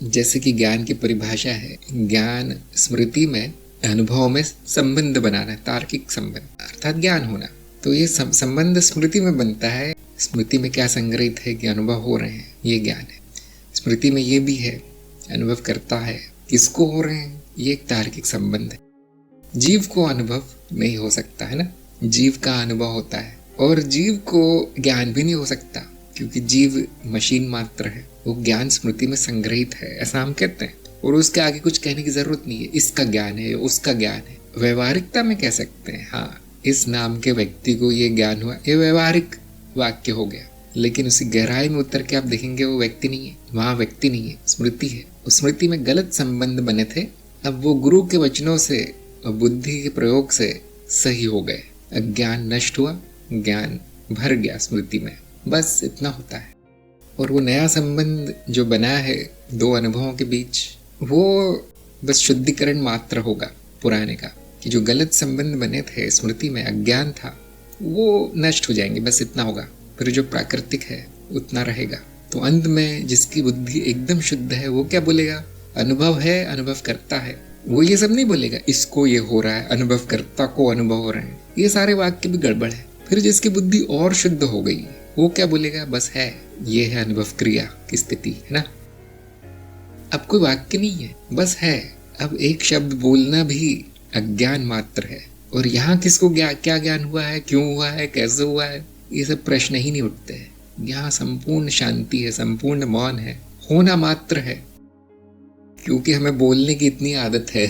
जैसे कि ज्ञान की परिभाषा है, ज्ञान स्मृति में अनुभव में संबंध बनाना, तार्किक संबंध अर्थात ज्ञान होना। तो ये संबंध स्मृति में बनता है। स्मृति में क्या संग्रहित है कि अनुभव हो रहे हैं, ये ज्ञान है। स्मृति में ये भी है, अनुभव करता है, किसको हो रहे हैं, ये एक तार्किक संबंध है। जीव को अनुभव नहीं हो सकता है ना, जीव का अनुभव होता है। और जीव को ज्ञान भी नहीं हो सकता, क्योंकि जीव मशीन मात्र है। वो ज्ञान स्मृति में संग्रहित है, ऐसा हम कहते हैं, और उसके आगे कुछ कहने की जरूरत नहीं है। इसका ज्ञान है, उसका ज्ञान है। व्यवहारिकता में कह सकते हैं, हाँ इस नाम के व्यक्ति को ये ज्ञान हुआ, ये व्यवहारिक वाक्य हो गया। लेकिन उसी गहराई में उतर के आप देखेंगे वो व्यक्ति नहीं है, वहां व्यक्ति नहीं है, स्मृति है। उस स्मृति में गलत संबंध बने थे, अब वो गुरु के वचनों से और बुद्धि के प्रयोग से सही हो गए। अज्ञान नष्ट हुआ, ज्ञान भर गया स्मृति में, बस इतना होता है। और वो नया संबंध जो बना है दो अनुभवों के बीच, वो बस शुद्धिकरण मात्र होगा पुराने का, कि जो गलत संबंध बने थे स्मृति में, अज्ञान था, वो नष्ट हो जाएंगे, बस इतना होगा। फिर जो प्राकृतिक है उतना रहेगा। तो अंत में जिसकी बुद्धि एकदम शुद्ध है वो क्या बोलेगा, अनुभव है, अनुभव करता है। वो ये सब नहीं बोलेगा इसको ये हो रहा है, अनुभव करता को अनुभव हो रहे हैं, ये सारे वाक्य भी गड़बड़ है। फिर जिसकी बुद्धि और शुद्ध हो गई वो क्या बोलेगा, बस है, ये है अनुभव क्रिया की स्थिति, है ना। अब कोई वाक्य नहीं है, बस है। अब एक शब्द बोलना भी अज्ञान मात्र है। और यहाँ किसको क्या ज्ञान हुआ है, क्यों हुआ है, कैसे हुआ है, ये सब प्रश्न ही नहीं उठते हैं। यहाँ संपूर्ण शांति है, संपूर्ण मौन है, होना मात्र है। क्योंकि हमें बोलने की इतनी आदत है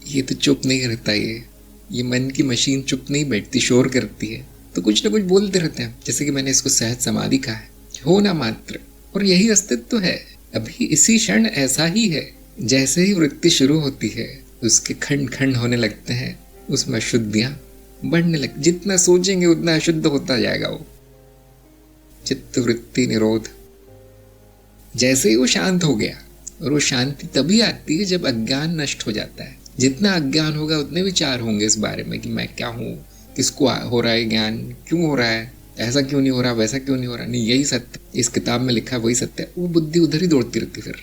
ये तो चुप नहीं रहता, ये मन की मशीन चुप नहीं बैठती, शोर करती है, तो कुछ ना कुछ बोलते रहते हैं। जैसे कि मैंने इसको सहज समाधि कहा है, होना मात्र, और यही अस्तित्व है। अभी इसी क्षण ऐसा ही है। जैसे ही वृत्ति शुरू होती है उसके खंड खंड होने लगते हैं, उसमें अशुद्धियां बढ़ने लग, जितना सोचेंगे उतना अशुद्ध होता जाएगा वो। चित्त वृत्ति निरोध, जैसे ही वो शांत हो गया, और वो शांति तभी आती है जब अज्ञान नष्ट हो जाता है। जितना अज्ञान होगा उतने विचार होंगे इस बारे में कि मैं क्या हूँ, किसको हो रहा है ज्ञान, क्यों हो रहा है, ऐसा क्यों नहीं हो रहा, वैसा क्यों नहीं हो रहा, नहीं यही सत्य, इस किताब में लिखा वही सत्य है। वो बुद्धि उधर ही दौड़ती रहती। फिर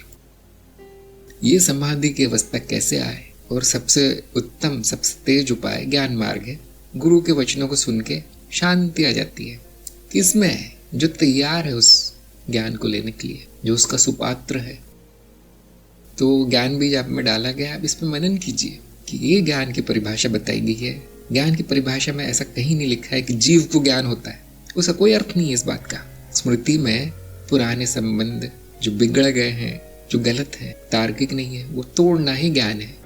ये समाधि की अवस्था कैसे आए, और सबसे उत्तम सबसे तेज उपाय ज्ञान मार्ग है। गुरु के वचनों को सुन के शांति आ जाती है। किसमें है, जो तैयार है उस ज्ञान को लेने के लिए, जो उसका सुपात्र है। तो ज्ञान बीज आप में डाला गया, अब इस पर मनन कीजिए कि ये ज्ञान की परिभाषा बताई गई है। ज्ञान की परिभाषा में ऐसा कहीं नहीं लिखा है कि जीव को ज्ञान होता है, उसका कोई अर्थ नहीं है इस बात का। स्मृति में पुराने संबंध जो बिगड़ गए हैं, जो गलत है, तार्किक नहीं है, वो तोड़ना ही ज्ञान है।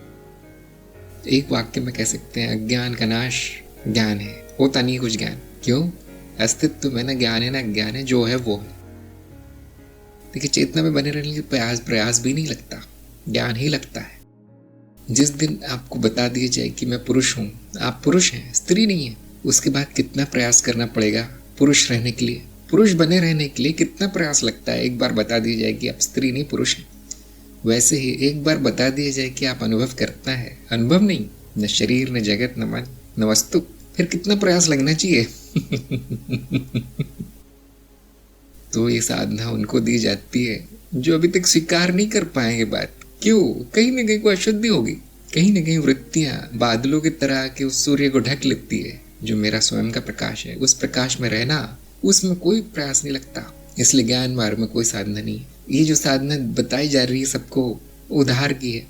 एक वाक्य में कह सकते हैं, अज्ञान का नाश ज्ञान है। होता नहीं कुछ ज्ञान, क्यों, अस्तित्व में ना ज्ञान है ना अज्ञान है, जो है वो है। देखिए, चेतना में बने रहने के प्रयास भी नहीं लगता, ज्ञान ही लगता है। जिस दिन आपको बता दिया जाए कि मैं पुरुष हूँ, आप पुरुष हैं, स्त्री नहीं है, उसके बाद कितना प्रयास करना पड़ेगा पुरुष रहने के लिए, पुरुष बने रहने के लिए कितना प्रयास लगता है। एक बार बता दिया जाए कि आप स्त्री नहीं पुरुष हैं। वैसे ही एक बार बता दिया जाए कि आप अनुभव करता है, अनुभव नहीं, न शरीर, न जगत, न मन, न वस्तु, फिर कितना प्रयास लगना चाहिए तो ये साधना उनको दी जाती है जो अभी तक स्वीकार नहीं कर पाएंगे बात। क्यों, कहीं ना कहीं कोई अशुद्धि होगी, कहीं ना कहीं वृत्तियां बादलों की तरह के उस सूर्य को ढक लेती है जो मेरा स्वयं का प्रकाश है। उस प्रकाश में रहना, उसमें कोई प्रयास नहीं लगता। इसलिए ज्ञान मार्ग में कोई साधना नहीं है। ये जो साधना बताई जा रही है सबको उधार की है।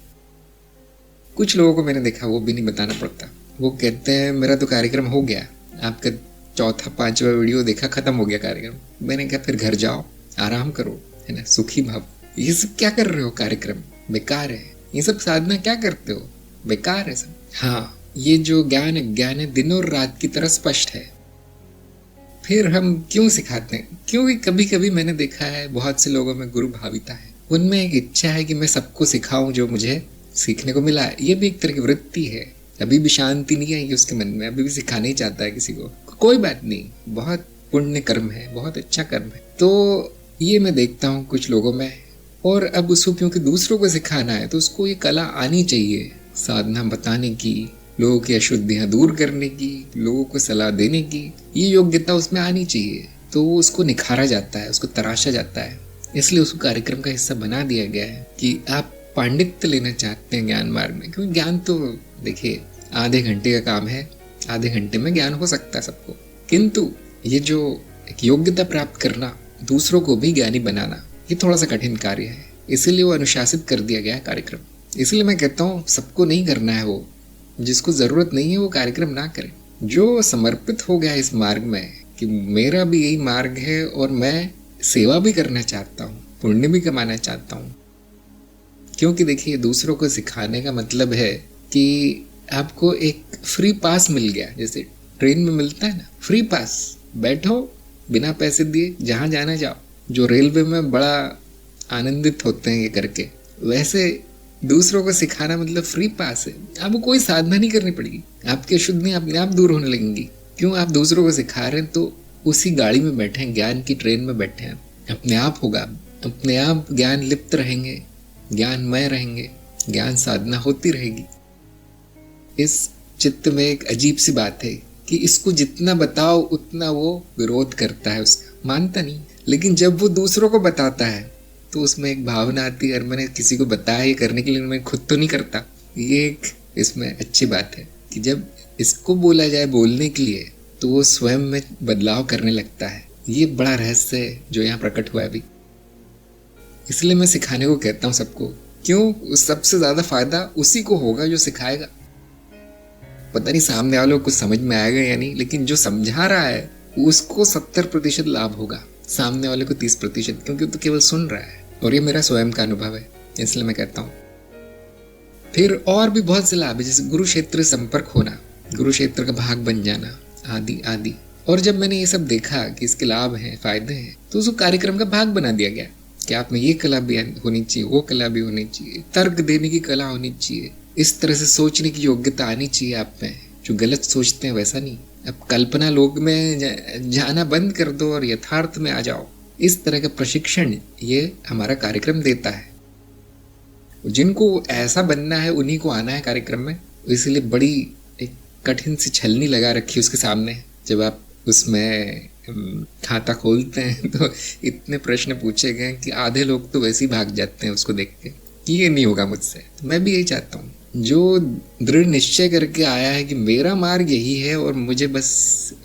कुछ लोगों को मैंने देखा वो भी नहीं बताना पड़ता, वो कहते हैं मेरा तो कार्यक्रम हो गया, आपका 4था 5वां वीडियो देखा, खत्म हो गया कार्यक्रम। मैंने कहा फिर घर जाओ, आराम करो, है ना, सुखी भाव। ये सब क्या कर रहे हो, कार्यक्रम बेकार है, ये सब साधना क्या करते हो, बेकार है सब। हाँ, ये जो ज्ञान अज्ञान है दिन और रात की तरह स्पष्ट है। फिर हम क्यों सिखाते हैं, क्योंकि कभी कभी मैंने देखा है बहुत से लोगों में गुरु भाविता है, उनमें एक इच्छा है कि मैं सबको सिखाऊं जो मुझे सीखने को मिला है। ये भी एक तरह की वृत्ति है। अभी भी शांति नहीं आई उसके मन में, अभी भी सिखाना ही चाहता है किसी को। कोई बात नहीं, बहुत पुण्य कर्म है, बहुत अच्छा कर्म है। तो ये मैं देखता हूँ कुछ लोगों में। और अब उसको क्योंकि दूसरों को सिखाना है तो उसको ये कला आनी चाहिए, साधना बताने की, लोगों की अशुद्धियां दूर करने की, लोगों को सलाह देने की, ये योग्यता उसमें आनी चाहिए। तो वो उसको निखारा जाता है, उसको तराशा जाता है। इसलिए उसको कार्यक्रम का हिस्सा बना दिया गया है कि आप पांडित्य लेना चाहते हैं ज्ञान मार्ग में, क्योंकि ज्ञान तो देखिए आधे घंटे का काम है, आधे घंटे में ज्ञान हो सकता है सबको। किंतु ये जो एक योग्यता प्राप्त करना, दूसरों को भी ज्ञानी बनाना, ये थोड़ा सा कठिन कार्य है, इसीलिए वो अनुशासित कर दिया गया है कार्यक्रम। इसलिए मैं कहता हूँ सबको नहीं करना है, वो जिसको जरूरत नहीं है वो कार्यक्रम ना करे। जो समर्पित हो गया इस मार्ग में कि मेरा भी यही मार्ग है और मैं सेवा भी करना चाहता हूँ, पुण्य भी कमाना चाहता हूँ, क्योंकि देखिए दूसरों को सिखाने का मतलब है कि आपको एक फ्री पास मिल गया, जैसे ट्रेन में मिलता है ना फ्री पास, बैठो बिना पैसे दिए जहाँ जाना जाओ। जो रेलवे में बड़ा आनंदित होते हैं ये करके, वैसे दूसरों को सिखाना मतलब फ्री पास है। आपको कोई साधना नहीं करनी पड़ेगी, आपकी अशुद्धियाँ अपने आप दूर होने लगेंगी। क्यों? आप दूसरों को सिखा रहे हैं, तो उसी गाड़ी में बैठे हैं, ज्ञान की ट्रेन में बैठे हैं, अपने आप होगा, अपने आप ज्ञान लिप्त रहेंगे, ज्ञानमय रहेंगे, ज्ञान साधना होती रहेगी। इस चित्त में एक अजीब सी बात है कि इसको जितना बताओ उतना वो विरोध करता है, उसका मानता नहीं। लेकिन जब वो दूसरों को बताता है तो उसमें एक भावना आती है, मैंने किसी को बताया ये करने के लिए, मैं खुद तो नहीं करता। ये एक इसमें अच्छी बात है कि जब इसको बोला जाए बोलने के लिए तो वो स्वयं में बदलाव करने लगता है। ये बड़ा रहस्य है जो यहाँ प्रकट हुआ है अभी। इसलिए मैं सिखाने को कहता हूँ सबको। क्यों? सबसे ज्यादा फायदा उसी को होगा जो सिखाएगा। पता नहीं सामने वालों को कुछ समझ में आएगा या नहीं, लेकिन जो समझा रहा है उसको 70% लाभ होगा, सामने वाले को 30%, क्योंकि तो केवल सुन रहा है। और ये मेरा स्वयं का अनुभव है, इसलिए मैं कहता हूँ। फिर और भी बहुत से लाभ है, जैसे गुरु क्षेत्र संपर्क होना, गुरु क्षेत्र का भाग बन जाना, आदि आदि। और जब मैंने ये सब देखा कि इसके लाभ हैं, फायदे हैं, तो उसको कार्यक्रम का भाग बना दिया गया कि आप में ये कला भी होनी चाहिए, वो कला भी होनी चाहिए, तर्क देने की कला होनी चाहिए, इस तरह से सोचने की योग्यता आनी चाहिए आप में। जो गलत सोचते हैं वैसा नहीं, अब कल्पना लोक में जाना बंद कर दो और यथार्थ में आ जाओ। इस तरह का प्रशिक्षण ये हमारा कार्यक्रम देता है। जिनको ऐसा बनना है उन्हीं को आना है कार्यक्रम में। इसलिए बड़ी एक कठिन सी छलनी लगा रखी उसके सामने। जब आप उसमें खाता खोलते हैं तो इतने प्रश्न पूछे गए कि आधे लोग तो वैसे ही भाग जाते हैं उसको देख के कि ये नहीं होगा मुझसे। तो मैं भी यही चाहता हूँ, जो दृढ़ निश्चय करके आया है कि मेरा मार्ग यही है और मुझे बस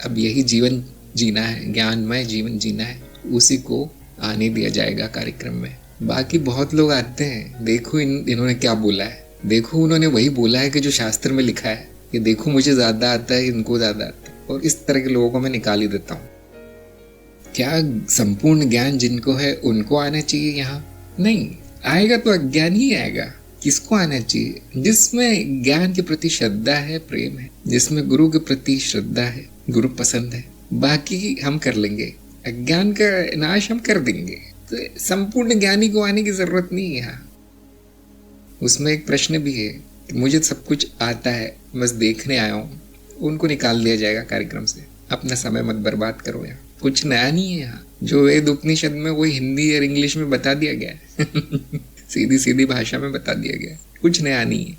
अब यही जीवन जीना है, ज्ञानमय जीवन जीना है, उसी को आने दिया जाएगा कार्यक्रम में। बाकी बहुत लोग आते हैं, देखो इन्होंने क्या बोला है, देखो उन्होंने वही बोला है कि जो शास्त्र में लिखा है, कि देखो मुझे ज्यादा आता है, इनको ज्यादा आता है, और इस तरह के लोगों को मैं निकाल ही देता हूँ। क्या संपूर्ण ज्ञान जिनको है उनको आना चाहिए यहाँ? नहीं, आएगा तो अज्ञान ही आएगा। किसको आना चाहिए? जिसमें ज्ञान के प्रति श्रद्धा है, प्रेम है, जिसमें गुरु के प्रति श्रद्धा है, गुरु पसंद है। बाकी हम कर लेंगे, अज्ञान का नाश हम कर देंगे। तो संपूर्ण ज्ञानी को आने की जरूरत नहीं है यहाँ। उसमें एक प्रश्न भी है कि मुझे सब कुछ आता है, बस देखने आया हूँ, उनको निकाल दिया जाएगा कार्यक्रम से। अपना समय मत बर्बाद करो, यहाँ कुछ नया नहीं है। यहाँ जो वेद उपनिषद में वही हिंदी और इंग्लिश में बता दिया गया है सीधी सीधी भाषा में बता दिया गया है, कुछ नया नहीं है।